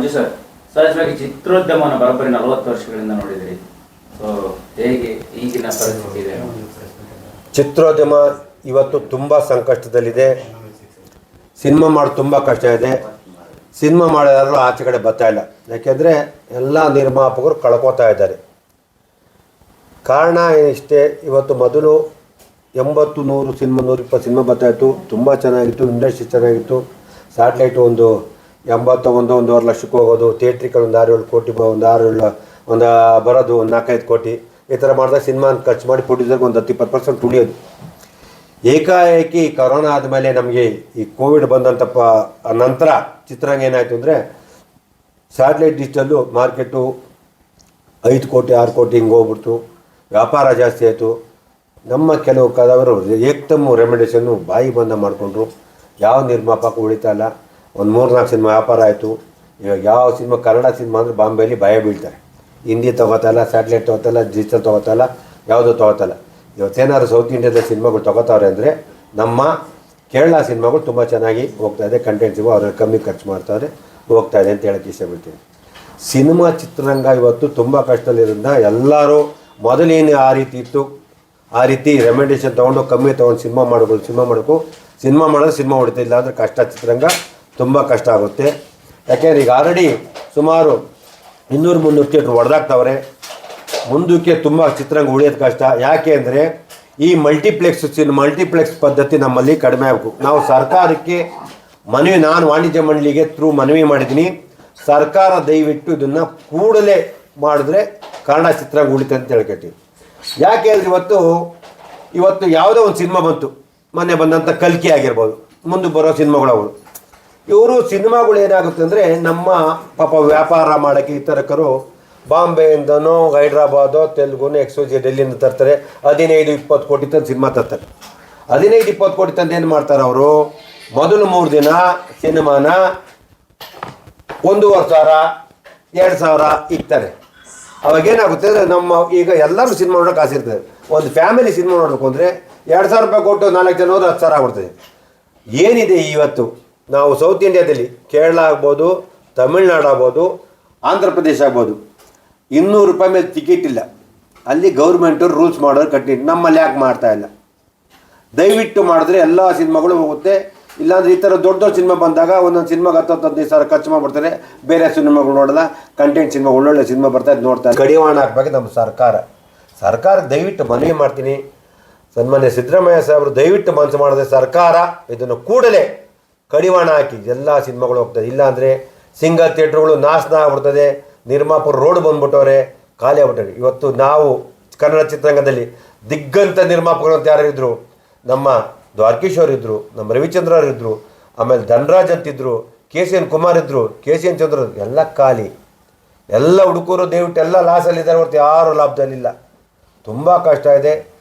ಮಂಜು sir, ಸಹಜವಾಗಿ ಚಿತ್ರೋದ್ಯಮವನ್ನು ಬರೋಬ್ಬರಿ 40 ವರ್ಷಗಳಿಂದ ನೋಡಿದಿರಿ. ಸೊ ಹೇಗೆ ಈಗಿನ ಪರಿಸ್ಥಿತಿ ಇದೆ? ಚಿತ್ರೋದ್ಯಮ ಇವತ್ತು ತುಂಬ ಸಂಕಷ್ಟದಲ್ಲಿದೆ. ಸಿನಿಮಾ ಮಾಡೋದು ತುಂಬ ಕಷ್ಟ ಇದೆ. ಸಿನಿಮಾ ಮಾಡೋದಾದ್ರೂ ಆಚೆ ಕಡೆ ಬರ್ತಾ ಇಲ್ಲ. ಯಾಕೆಂದರೆ ಎಲ್ಲ ನಿರ್ಮಾಪಕರು ಕಳ್ಕೊತಾ ಇದ್ದಾರೆ. ಕಾರಣ ಇಷ್ಟೇ, ಇವತ್ತು ಮೊದಲು 80-100 ಸಿನಿಮಾ 120 ಸಿನಿಮಾ ಬರ್ತಾಯಿತ್ತು. ತುಂಬ ಚೆನ್ನಾಗಿತ್ತು, ಇಂಡಸ್ಟ್ರಿ ಚೆನ್ನಾಗಿತ್ತು. ಸ್ಯಾಟ್ಲೈಟು ಒಂದು 81-1.5 ಲಕ್ಷಕ್ಕೆ ಹೋಗೋದು, ಥಿಯೇಟ್ರಿಕಲ್ ಒಂದು 6-7 ಕೋಟಿ, ಒಂದು ಬರೋದು ಒಂದು 4-5 ಕೋಟಿ. ಈ ಥರ ಮಾಡಿದಾಗ ಸಿನಿಮಾನ ಖರ್ಚು ಮಾಡಿ ಪ್ರೊಡ್ಯೂಸರ್ಗೆ ಒಂದು 10-20% ಉಳಿಯೋದು. ಏಕಾಏಕಿ ಕೊರೋನಾ ಆದಮೇಲೆ ನಮಗೆ ಈ ಕೋವಿಡ್ ಬಂದಂಥ ನಂತರ ಚಿತ್ರರಂಗ ಏನಾಯಿತು ಅಂದರೆ, ಸ್ಯಾಟ್ಲೈಟ್ ಡಿಜಿಟಲ್ಲು ಮಾರ್ಕೆಟು 5 ಕೋಟಿ 6 ಕೋಟಿ ಹಿಂಗೆ ಹೋಗ್ಬಿಡ್ತು. ವ್ಯಾಪಾರ ಜಾಸ್ತಿ ಆಯಿತು. ನಮ್ಮ ಕೆಲವು ಕಲಾವಿದರು ಏಕ್ತಮ್ಮು ರೆಮಿಡೇಷನ್ನು ಬಾಯಿ ಬಂದ ಮಾಡಿಕೊಂಡ್ರು. ಯಾವ ನಿರ್ಮಾಪಕ ಉಳಿತಾ ಇಲ್ಲ. ಒಂದು 3-4 ಸಿನಿಮಾ ವ್ಯಾಪಾರ ಆಯಿತು. ಇವಾಗ ಯಾವ ಸಿನಿಮಾ, ಕನ್ನಡ ಸಿನಿಮಾ ಅಂದರೆ ಬಾಂಬೆಯಲ್ಲಿ ಭಯ ಬೀಳ್ತಾರೆ. ಹಿಂದಿ ತೊಗೋತಲ್ಲ, ಸ್ಯಾಟ್ಲೈಟ್ ತೊಗೋತಲ್ಲ, ಡಿಜಿಟಲ್ ತೊಗೋತಲ್ಲ, ಯಾವುದೂ ತೊಗೋತಲ್ಲ. ಇವತ್ತೇನಾದ್ರು ಸೌತ್ ಇಂಡಿಯಾದ ಸಿನಿಮಾಗಳು ತೊಗೋತಾವ್ರೆ ಅಂದರೆ ನಮ್ಮ ಕೇರಳ ಸಿನಿಮಾಗಳು ತುಂಬ ಚೆನ್ನಾಗಿ ಹೋಗ್ತಾಯಿದೆ. ಕಂಟೆಂಟ್ ಸಿಗೋ ಅವ್ರಿಗೆ ಕಮ್ಮಿ ಖರ್ಚು ಮಾಡ್ತಾವ್ರೆ, ಹೋಗ್ತಾಯಿದೆ ಅಂತ ಹೇಳೋಕ್ಕೆ ಇಷ್ಟಪಡ್ತೀನಿ. ಸಿನಿಮಾ ಚಿತ್ರರಂಗ ಇವತ್ತು ತುಂಬ ಕಷ್ಟದಲ್ಲಿರೋದ್ರಿಂದ ಎಲ್ಲರೂ ಮೊದಲೇನು ಆ ರೀತಿ ಇತ್ತು ಆ ರೀತಿ ರೆಮಿಡೇಷನ್ ತೊಗೊಂಡು ಕಮ್ಮಿ ತೊಗೊಂಡು ಸಿನಿಮಾ ಮಾಡೋದು. ಸಿನಿಮಾ ಮಾಡೋದು ಸಿನಿಮಾ ಹೊಡಿತಿಲ್ಲ ಅಂದರೆ ಕಷ್ಟ. ಚಿತ್ರರಂಗ ತುಂಬ ಕಷ್ಟ ಆಗುತ್ತೆ. ಯಾಕೆಂದರೆ ಈಗ ಆಲ್ರೆಡಿ ಸುಮಾರು 200-300 ಥಿಯೇಟ್ರ್ ಹೊಡೆದಾಗ್ತವ್ರೆ. ಮುಂದಕ್ಕೆ ತುಂಬ ಚಿತ್ರರಂಗ ಉಳಿಯೋದು ಕಷ್ಟ. ಯಾಕೆ ಅಂದರೆ ಈ ಮಲ್ಟಿಪ್ಲೆಕ್ಸ್ ಪದ್ಧತಿ ನಮ್ಮಲ್ಲಿ ಕಡಿಮೆ ಆಗಬೇಕು. ನಾವು ಸರ್ಕಾರಕ್ಕೆ ನಾನು ವಾಣಿಜ್ಯ ಮಂಡಳಿಗೆ ಮನವಿ ಮಾಡಿದ್ದೀನಿ. ಸರ್ಕಾರ ದಯವಿಟ್ಟು ಇದನ್ನು ಕೂಡಲೇ ಮಾಡಿದ್ರೆ ಕನ್ನಡ ಚಿತ್ರರಂಗ ಉಳಿತದೆ ಅಂತ ಹೇಳ್ಕೊತೀವಿ. ಯಾಕೆ ಅಂದರೆ ಇವತ್ತು ಯಾವುದೋ ಒಂದು ಸಿನಿಮಾ ಬಂತು, ಮೊನ್ನೆ ಬಂದಂಥ ಕಲ್ಕಿ ಆಗಿರ್ಬೋದು, ಮುಂದೆ ಬರೋ ಸಿನಿಮಾಗಳು ಇವರು ಸಿನಿಮಾಗಳು ಏನಾಗುತ್ತೆ ಅಂದರೆ ನಮ್ಮ ಪಾಪ ವ್ಯಾಪಾರ ಮಾಡೋಕ್ಕೆ ವಿತರಕರು ಬಾಂಬೆಯಿಂದನೋ ಹೈದ್ರಾಬಾದೋ ತೆಲುಗುನೋ XYZ ಡೆಲ್ಲಿಯಿಂದ ತರ್ತಾರೆ. 15-20 ಕೋಟಿ ತಂದು ಸಿನಿಮಾ ತರ್ತಾರೆ. 15-20 ಕೋಟಿ ತಂದು ಏನು ಮಾಡ್ತಾರೆ ಅವರು, ಮೊದಲು 3 ದಿನ ಸಿನಿಮಾನ 1,500-2,000 ಇಕ್ತಾರೆ. ಅವಾಗೇನಾಗುತ್ತೆ ಅಂದರೆ ನಮ್ಮ ಈಗ ಎಲ್ಲರೂ ಸಿನಿಮಾ ನೋಡೋಕೆ ಆಸೆ ಇರ್ತದೆ. ಒಂದು ಫ್ಯಾಮಿಲಿ ಸಿನಿಮಾ ನೋಡಬೇಕು ಅಂದರೆ 2,000 ರೂಪಾಯಿ ಕೊಟ್ಟು 4 ಜನ ಹೋದ್ರೆ 10,000 ಆಗ್ಬಿಡ್ತದೆ. ಏನಿದೆ ಇವತ್ತು ನಾವು ಸೌತ್ ಇಂಡಿಯಾದಲ್ಲಿ ಕೇರಳ ಆಗ್ಬೋದು, ತಮಿಳ್ನಾಡು ಆಗ್ಬೋದು, ಆಂಧ್ರ ಪ್ರದೇಶ ಆಗ್ಬೋದು, 200 ರೂಪಾಯಿ ಮೇಲೆ ಟಿಕೆಟ್ ಇಲ್ಲ. ಅಲ್ಲಿ ಗೌರ್ಮೆಂಟು ರೂಲ್ಸ್ ಮಾಡೋರು ಕಟ್ಟಿಟ್ಟು. ನಮ್ಮಲ್ಲಿ ಯಾಕೆ ಮಾಡ್ತಾಯಿಲ್ಲ? ದಯವಿಟ್ಟು ಮಾಡಿದ್ರೆ ಎಲ್ಲ ಸಿನಿಮಾಗಳು ಹೋಗುತ್ತೆ. ಇಲ್ಲಾಂದರೆ ಈ ಥರ ದೊಡ್ಡ ಸಿನಿಮಾ ಬಂದಾಗ ಒಂದೊಂದು ಸಿನಿಮಾಗೆ 10-15 ಸಾವಿರ ಖರ್ಚು ಮಾಡಿಬಿಡ್ತಾರೆ. ಬೇರೆ ಸಿನಿಮಾಗಳು ನೋಡೋಲ್ಲ, ಕಂಟೆಂಟ್ ಸಿನಿಮಾ ಒಳ್ಳೊಳ್ಳೆ ಸಿನಿಮಾ ಬರ್ತಾಯಿದ್ದು ನೋಡ್ತಾರೆ. ಕಡಿವಾಣ ಹಾಕಬೇಕು ನಮ್ಮ ಸರ್ಕಾರಕ್ಕೆ ದಯವಿಟ್ಟು ಮನವಿ ಮಾಡ್ತೀನಿ. ಸನ್ಮಾನ್ಯ ಸಿದ್ದರಾಮಯ್ಯ ಸಾಹೇಬರು ದಯವಿಟ್ಟು ಮನಸ್ಸು ಮಾಡಿದ್ರೆ ಸರ್ಕಾರ ಇದನ್ನು ಕೂಡಲೇ ಕಡಿವಾಣ ಹಾಕಿ ಎಲ್ಲ ಸಿನಿಮಾಗಳು ಹೋಗ್ತದೆ. ಇಲ್ಲಾಂದರೆ ಸಿಂಗಲ್ ಥಿಯೇಟ್ರುಗಳು ನಾಶನ ಆಗ್ಬಿಡ್ತದೆ. ನಿರ್ಮಾಪಕರು ರೋಡ್ ಬಂದ್ಬಿಟ್ಟವ್ರೆ, ಖಾಲಿ ಆಗ್ಬಿಟ್ಟವ್ರೆ. ಇವತ್ತು ನಾವು ಕನ್ನಡ ಚಿತ್ರರಂಗದಲ್ಲಿ ದಿಗ್ಗಂತ ನಿರ್ಮಾಪಕರು ಅಂತ ಯಾರಿದ್ರು, ನಮ್ಮ ದ್ವಾರಕೀಶ್ ಅವರು ಇದ್ದರು, ನಮ್ಮ ರವಿಚಂದ್ರ ಅವರು ಇದ್ದರು, ಆಮೇಲೆ ಧನರಾಜ್ ಅಂತಿದ್ರು, KCN ಕುಮಾರ್ ಇದ್ದರು, KCN ಚಂದ್ರ, ಎಲ್ಲ ಖಾಲಿ. ಎಲ್ಲ ಹುಡುಗರು ದಯವಿಟ್ಟು ಎಲ್ಲ ಲಾಸಲ್ಲಿದ್ದಾರೆ ಹೊರತು ಯಾರು ಲಾಭದಲ್ಲಿಲ್ಲ. ತುಂಬ ಕಷ್ಟ ಇದೆ.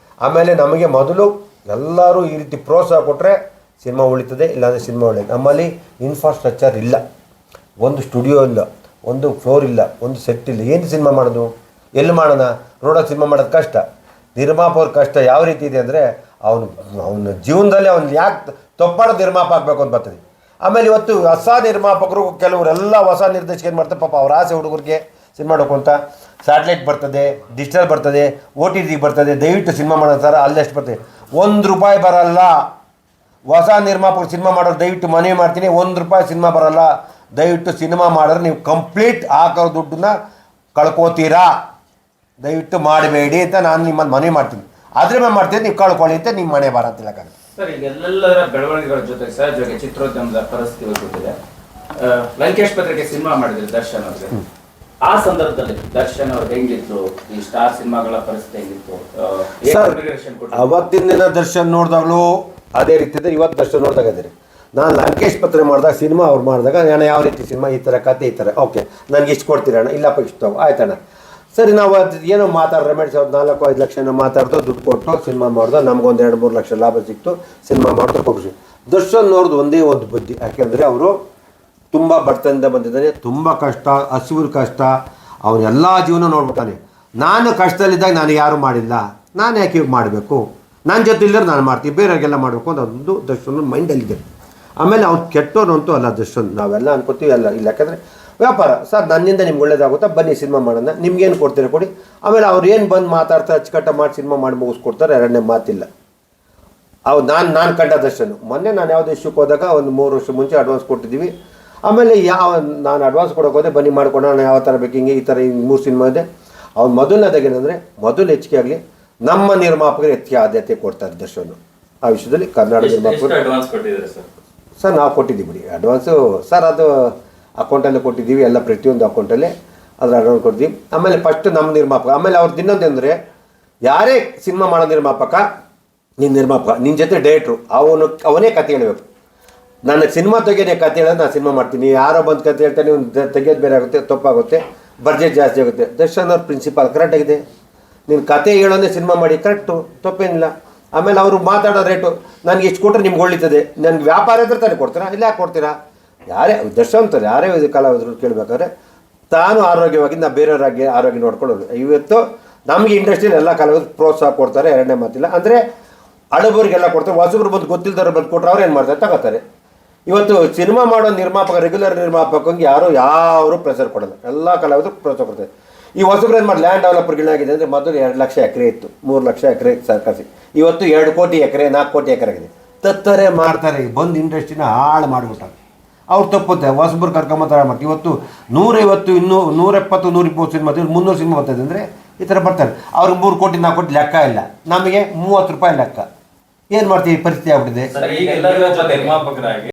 ಆಮೇಲೆ ನಮಗೆ ಮೊದಲು ಎಲ್ಲರೂ ಈ ರೀತಿ ಪ್ರೋತ್ಸಾಹ ಕೊಟ್ಟರೆ ಸಿನಿಮಾ ಉಳಿತದೆ, ಇಲ್ಲಾಂದರೆ ಸಿನಿಮಾ ಉಳಿಯೋದು. ನಮ್ಮಲ್ಲಿ ಇನ್ಫ್ರಾಸ್ಟ್ರಕ್ಚರ್ ಇಲ್ಲ, ಒಂದು ಸ್ಟುಡಿಯೋ ಇಲ್ಲ, ಒಂದು ಫ್ಲೋರ್ ಇಲ್ಲ, ಒಂದು ಸೆಟ್ ಇಲ್ಲ. ಏನು ಸಿನಿಮಾ ಮಾಡೋದು? ಎಲ್ಲಿ ಮಾಡೋಣ? ರೋಡಲ್ಲಿ ಸಿನಿಮಾ ಮಾಡೋದು ಕಷ್ಟ. ನಿರ್ಮಾಪಕರ ಕಷ್ಟ ಯಾವ ರೀತಿ ಇದೆ ಅಂದರೆ ಅವನ ಜೀವನದಲ್ಲಿ ಅವ್ನು ಯಾಕೆ ತಪ್ಪಾಡೋ ನಿರ್ಮಾಪ ಆಗಬೇಕು ಅಂತ ಬರ್ತದೆ. ಆಮೇಲೆ ಇವತ್ತು ಹೊಸ ನಿರ್ಮಾಪಕರು ಕೆಲವರೆಲ್ಲ ಹೊಸ ನಿರ್ದೇಶಕ ಏನು ಮಾಡ್ತಾರೆ, ಪಾಪ ಅವ್ರ ಆಸೆ ಹುಡುಗರಿಗೆ ಸಿನಿಮಾ ಮಾಡೋಕು ಅಂತ ಸ್ಯಾಟ್ಲೈಟ್ ಬರ್ತದೆ, ಡಿಜಿಟಲ್ ಬರ್ತದೆ, OTT ಬರ್ತದೆ. ದಯವಿಟ್ಟು ಸಿನಿಮಾ ಮಾಡೋದು ಸರ್, ಅಲ್ಲೆಷ್ಟು ಬರ್ತದೆ? ₹1 ಬರಲ್ಲ. ಹೊಸ ನಿರ್ಮಾಪಕರು ಸಿನಿಮಾ ಮಾಡೋರು ದಯವಿಟ್ಟು ಮನವಿ ಮಾಡ್ತೀನಿ, ₹1 ಸಿನಿಮಾ ಬರಲ್ಲ. ದಯವಿಟ್ಟು ಸಿನಿಮಾ ಮಾಡಿದ್ರೆ ನೀವು ಕಂಪ್ಲೀಟ್ ಹಾಕೋ ದುಡ್ಡನ್ನ ಕಳ್ಕೋತೀರಾ. ದಯವಿಟ್ಟು ಮಾಡಬೇಡಿ ಅಂತ ನಾನು ನಿಮ್ಮನ್ನು ಮನವಿ ಮಾಡ್ತೀನಿ. ಆದರೆ ಮಾಡ್ತೀನಿ, ನೀವು ಕಳ್ಕೊಳ್ಳಿ ಅಂತ ನಿಮ್ಮ ಮನೆ ಬರತ್ತಿಲ್ಲ. ಸರ್, ಈಗ ಎಲ್ಲರ ಬೆಳವಣಿಗೆಗಳ ಜೊತೆಗೆ ಸಹಜವಾಗಿ ಚಿತ್ರೋದ್ಯಮದ ಪರಿಸ್ಥಿತಿ ಗೊತ್ತಿದೆ. ಲಂಕೇಶ್ ಪತ್ರಿಕೆ ಸಿನಿಮಾ ಮಾಡಿದ್ರು ದರ್ಶನ್ ಅವ್ರಿಗೆ. ಆ ಸಂದರ್ಭದಲ್ಲಿ ದರ್ಶನ್ ಅವ್ರು ಹೆಂಗಿತ್ತು, ಈ ಸ್ಟಾರ್ ಸಿನಿಮಾಗಳ ಪರಿಸ್ಥಿತಿ ಹೆಂಗಿತ್ತು? ಅವತ್ತಿನ ದಿನ ದರ್ಶನ್ ನೋಡಿದಾಗಲೂ ಅದೇ ರೀತಿ ಇದೆ, ಇವತ್ತು ದರ್ಶನ್ ನೋಡಿದಾಗ ಇದ್ದೀರಿ. ನಾನು ಲಂಕೇಶ್ ಪತ್ರಿಕೆ ಮಾಡಿದಾಗ ಸಿನಿಮಾ ಅವ್ರು ಮಾಡಿದಾಗ ನಾನು ಯಾವ ರೀತಿ ಸಿನಿಮಾ, ಈ ಥರ ಕತೆ, ಈ ಥರ ಓಕೆ ನನಗೆ ಇಷ್ಟು ಕೊಡ್ತೀರಣ್ಣ, ಇಲ್ಲಪ್ಪ ಇಷ್ಟು ಆಯ್ತಣ್ಣ, ಸರಿ ನಾವು ಅದು ಏನೋ ರೆಮಿಡ್ಸ್ 4-5 ಲಕ್ಷ ಏನೋ ಮಾತಾಡ್ದು ದುಡ್ಡು ಕೊಟ್ಟು ಸಿನಿಮಾ ಮಾಡ್ದು, ನಮಗೊಂದು 2-3 ಲಕ್ಷ ಲಾಭ ಸಿಕ್ತು, ಸಿನಿಮಾ ಮಾಡ್ತಾ ಕೊಡಿಸಿ. ದರ್ಶನ್ ನೋಡ್ದು ಒಂದೇ ಒಂದು ಬುದ್ಧಿ, ಯಾಕೆಂದರೆ ಅವರು ತುಂಬ ಬಡತನದಿಂದ ಬಂದಿದ್ದಾನೆ, ತುಂಬ ಕಷ್ಟ, ಹಸಿವು ಕಷ್ಟ, ಅವನೆಲ್ಲ ಜೀವನ ನೋಡ್ಬಿಟ್ಟಾನೆ. ನಾನು ಕಷ್ಟದಲ್ಲಿದ್ದಾಗ ನಾನು ಯಾರು ಮಾಡಿಲ್ಲ, ನಾನು ಯಾಕೆ ಮಾಡಬೇಕು, ನನ್ನ ಜೊತೆ ಇಲ್ಲದ್ರೆ ನಾನು ಮಾಡ್ತೀನಿ, ಬೇರೆಯವ್ರಿಗೆಲ್ಲ ಮಾಡಬೇಕು ಅಂತ ಒಂದು ದರ್ಶನ್ ಮೈಂಡಲ್ಲಿದೆ. ಆಮೇಲೆ ಅವ್ನು ಕೆಟ್ಟೋನು ಅಂತೂ ಅಲ್ಲ ದರ್ಶನ್, ನಾವೆಲ್ಲ ಅನ್ಕೋತೀವಿ ಅಲ್ಲ ಇಲ್ಲ. ಯಾಕಂದರೆ ವ್ಯಾಪಾರ. ಸರ್ ನನ್ನಿಂದ ನಿಮ್ಗೆ ಒಳ್ಳೇದಾಗುತ್ತಾ, ಬನ್ನಿ ಸಿನಿಮಾ ಮಾಡೋಣ, ನಿಮ್ಗೇನು ಕೊಡ್ತೀರಾ ಕೊಡಿ. ಆಮೇಲೆ ಅವ್ರು ಏನು ಬಂದು ಮಾತಾಡ್ತಾರೆ, ಅಚ್ಚುಕಟ್ಟ ಮಾಡಿ ಸಿನಿಮಾ ಮಾಡಿ ಮುಗಿಸ್ಕೊಡ್ತಾರೆ, ಎರಡನೇ ಮಾತಿಲ್ಲ. ಅವು ನಾನು ಕಂಡ ದರ್ಶನ. ಮೊನ್ನೆ ನಾನು ಯಾವುದೋ ಇಶ್ಯೂಕ್ಕೆ ಹೋದಾಗ ಒಂದು 3 ವರ್ಷ ಮುಂಚೆ ಅಡ್ವಾನ್ಸ್ ಕೊಟ್ಟಿದ್ದೀವಿ. ಆಮೇಲೆ ನಾನು ಅಡ್ವಾನ್ಸ್ ಕೊಡೋಕೆ ಹೋದೆ, ಬನ್ನಿ ಮಾಡ್ಕೊಳೋಣ, ಯಾವ ಥರ ಬೇಕು, ಹಿಂಗೆ ಈ ಥರ 3 ಸಿನಿಮಾ ಇದೆ. ಅವ್ನು ಮೊದಲನೇದಾಗೇನೆಂದರೆ, ಮೊದಲು ಹೆಚ್ಚಿಗೆ ಆಗಲಿ ನಮ್ಮ ನಿರ್ಮಾಪಕರು ಹೆಚ್ಚಿಗೆ ಆದ್ಯತೆ ಕೊಡ್ತಾರೆ ದರ್ಶನ. ಆ ವಿಷಯದಲ್ಲಿ ಕನ್ನಡ ನಿರ್ಮಾಪಕರು ಅಡ್ವಾನ್ಸ್ ಕೊಟ್ಟಿದ್ದಾರೆ ಸರ್. ನಾವು ಕೊಟ್ಟಿದ್ದೀವಿ ಬಿಡಿ ಅಡ್ವಾನ್ಸು ಸರ್, ಅದು ಅಕೌಂಟಲ್ಲೇ ಕೊಟ್ಟಿದ್ದೀವಿ, ಎಲ್ಲ ಪ್ರತಿಯೊಂದು ಅಕೌಂಟಲ್ಲೇ ಅದ್ರ ಅಡ್ವಾನ್ಸ್ ಕೊಡ್ತೀವಿ. ಆಮೇಲೆ ಫಸ್ಟ್ ನಮ್ಮ ನಿರ್ಮಾಪಕ, ಆಮೇಲೆ ಅವ್ರದ್ದು ಇನ್ನೊಂದು ಯಾರೇ ಸಿನಿಮಾ ಮಾಡೋ ನಿರ್ಮಾಪಕ, ನಿನ್ನ ಜೊತೆ ಡೇಟ್ರು ಅವನೇ ಕತೆ ಹೇಳಬೇಕು. ನನಗೆ ಸಿನಿಮಾ ತೆಗಿಯೋದೇ ಕತೆ ಹೇಳೋದು, ನಾನು ಸಿನಿಮಾ ಮಾಡ್ತೀನಿ. ಯಾರೋ ಬಂದು ಕತೆ ಹೇಳ್ತಾನೆ, ತೆಗಿಯೋದು ಬೇರೆ ಆಗುತ್ತೆ, ತಪ್ಪಾಗುತ್ತೆ, ಬಡ್ಜೆಟ್ ಜಾಸ್ತಿ ಆಗುತ್ತೆ. ದರ್ಶನ್ ಅವ್ರ ಪ್ರಿನ್ಸಿಪಾಲ್ ಕರೆಕ್ಟಾಗಿದೆ, ನೀನು ಕತೆ ಹೇಳೋದೇ ಸಿನಿಮಾ ಮಾಡಿ, ಕರೆಕ್ಟು, ತಪ್ಪೇನಿಲ್ಲ. ಆಮೇಲೆ ಅವರು ಮಾತಾಡೋ ರೇಟು, ನನಗೆ ಇಷ್ಟು ಕೊಟ್ಟರೆ ನಿಮ್ಗೆ ಒಳ್ಳಿತದೆ, ನನಗೆ ವ್ಯಾಪಾರ ಇದ್ರೆ ತಾನೇ ಕೊಡ್ತೀರಾ, ಇಲ್ಲ ಯಾಕೆ ಕೊಡ್ತೀರಾ? ಯಾರೇ ದರ್ಶನ್ ಅಂತಾರೆ, ಯಾರೇ ಕಲಾವಿದರು ಕೇಳಬೇಕಾದ್ರೆ ತಾನು ಆರೋಗ್ಯವಾಗಿ ನಾವು ಬೇರೆಯವರಾಗಿ ಆರೋಗ್ಯ ನೋಡ್ಕೊಳ್ಳೋದು. ಇವತ್ತು ನಮಗೆ ಇಂಡಸ್ಟ್ರಿಯಲ್ಲಿ ಎಲ್ಲ ಕಲಾವಿದರು ಪ್ರೋತ್ಸಾಹ ಕೊಡ್ತಾರೆ, ಎರಡನೇ ಮಾತಿಲ್ಲ. ಅಂದರೆ ಹಳಬರಿಗೆಲ್ಲ ಕೊಡ್ತಾರೆ, ಹೊಸಬ್ರು ಬಂದು ಗೊತ್ತಿಲ್ದವ್ರು ಬಂದು ಕೊಟ್ಟರೆ ಅವ್ರು ಏನು ಮಾಡ್ತಾರೆ, ತಗೋತಾರೆ. ಇವತ್ತು ಸಿನಿಮಾ ಮಾಡೋ ನಿರ್ಮಾಪಕ, ರೆಗ್ಯುಲರ್ ನಿರ್ಮಾಪಕಂಗೆ ಯಾರು ಪ್ರೆಸರ್ ಕೊಡೋಲ್ಲ, ಎಲ್ಲ ಕಲಾವಿದರು ಪ್ರೋತ್ಸಾಹ ಕೊಡ್ತಾರೆ. ಈ ಹೊಸಬ್ರು ಏನು ಮಾಡಿ ಲ್ಯಾಂಡ್ ಡೆವಲಪರ್ಗಳಾಗಿದೆ ಅಂದರೆ, ಮೊದಲು 2 ಲಕ್ಷ ಎಕರೆ ಇತ್ತು, 3 ಲಕ್ಷ ಎಕರೆ ಸರ್ಕಾರಿ, ಇವತ್ತು 2 ಕೋಟಿ ಎಕರೆ, 4 ಕೋಟಿ ಎಕರೆ ಆಗಿದೆ. ತತ್ತರೆ ಮಾಡ್ತಾರೆ, ಬಂದು ಇಂಡಸ್ಟ್ರಿನ ಹಾಳು ಮಾಡಿಬಿಟ್ಟಾರೆ. ಅವ್ರು ತಪ್ಪುತ್ತೆ, ಹೊಸಬ್ರು ಕರ್ಕೊಂಬತ್ತಾರೆ. ಮತ್ತು ಇವತ್ತು 150, 170, 120 ಸಿನಿಮಾ, 300 ಸಿನಿಮಾ ಬರ್ತದೆ ಅಂದರೆ ಈ ಥರ ಬರ್ತಾರೆ. ಅವ್ರಿಗೆ 3 ಕೋಟಿ 4 ಕೋಟಿ ಲೆಕ್ಕ ಇಲ್ಲ, ನಮಗೆ 30 ರೂಪಾಯಿ ಲೆಕ್ಕ. ಏನು ಮಾಡ್ತೀವಿ, ಪರಿಸ್ಥಿತಿ ಆಗ್ಬಿಟ್ಟಿದೆ. ಈಗ ಎಲ್ಲರೂ ನಿರ್ಮಾಪಕರಾಗಿ